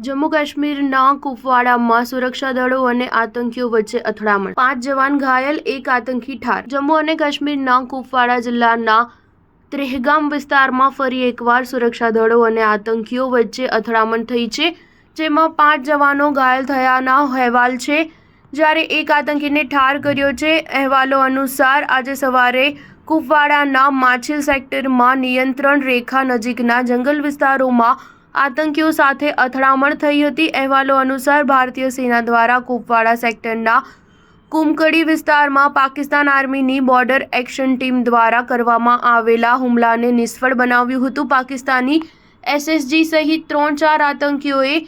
જમ્મુ કાશ્મીરના કુપવાડામાં સુરક્ષા દળો અને આતંકીઓ વચ્ચે અથડામણ, 5 જવાન ઘાયલ, 1 આતંકી ઠાર। જમ્મુ અને કાશ્મીરના કુપવાડા જિલ્લાના ત્રેહગામ વિસ્તારમાં ફરી એકવાર સુરક્ષા દળો અને આતંકીઓ વચ્ચે અથડામણ થઈ છે, જેમાં 5 જવાનો ઘાયલ થયાના અહેવાલ છે, જ્યારે 1 આતંકીને ઠાર કર્યો છે। અહેવાલો અનુસાર આજે સવારે કુપવાડાના માછિલ સેક્ટરમાં નિયંત્રણ રેખા નજીકના જંગલ વિસ્તારોમાં આતંકીઓ સાથે અથડામણ થઈ હતી। અહેવાલો અનુસાર ભારતીય સેના દ્વારા કુપવાડા સેક્ટરના કુમકડી વિસ્તારમાં પાકિસ્તાન આર્મીની બોર્ડર એક્શન ટીમ દ્વારા કરવામાં આવેલા હુમલાને નિષ્ફળ બનાવ્યું હતું। પાકિસ્તાની એસએસજી સહિત 3-4 આતંકીઓએ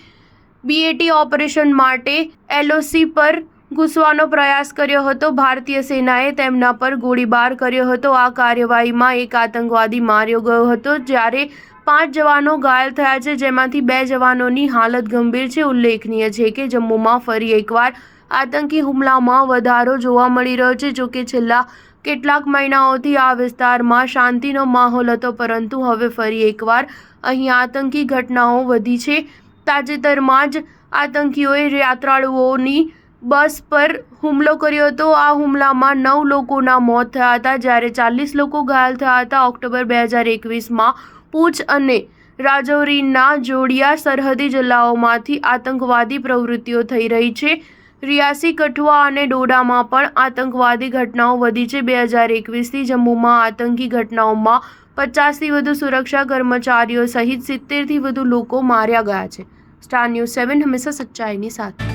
બીએટી ઓપરેશન માટે એલઓસી પર ઘૂસવાનો પ્રયાસ કર્યો હતો। ભારતીય સેનાએ તેમના પર ગોળીબાર કર્યો હતો। આ કાર્યવાહીમાં 1 આતંકવાદી માર્યો ગયો હતો, જ્યારે 5 જવાનો ઘાયલ થયા છે, જેમાંથી 2 જવાનોની હાલત ગંભીર છે। ઉલ્લેખનીય છે કે જમ્મુમાં ફરી એકવાર આતંકી હુમલામાં વધારો જોવા મળી રહ્યો છે। જોકે છેલ્લા કેટલાક મહિનાઓથી આ વિસ્તારમાં શાંતિનો માહોલ હતો, પરંતુ હવે ફરી એકવાર અહીં આતંકી ઘટનાઓ વધી છે। તાજેતરમાં જ આતંકીઓએ યાત્રાળુઓની બસ પર હુમલો કર્યો હતો। આ હુમલામાં 9 લોકોના મોત થયા હતા, જ્યારે 40 લોકો ઘાયલ થયા હતા। ઓક્ટોબર 2021માં પૂંછ અને રાજૌરીના જોડિયા સરહદી જિલ્લાઓમાંથી આતંકવાદી પ્રવૃત્તિઓ થઈ રહી છે। રિયાસી, કઠુઆ અને ડોડામાં પણ આતંકવાદી ઘટનાઓ વધી છે। 2021થી જમ્મુમાં આતંકી ઘટનાઓમાં 50થી વધુ સુરક્ષા કર્મચારીઓ સહિત 70થી વધુ લોકો માર્યા ગયા છે। સ્ટાર ન્યૂઝ 7 હંમેશા સચ્ચાઈની સાથે।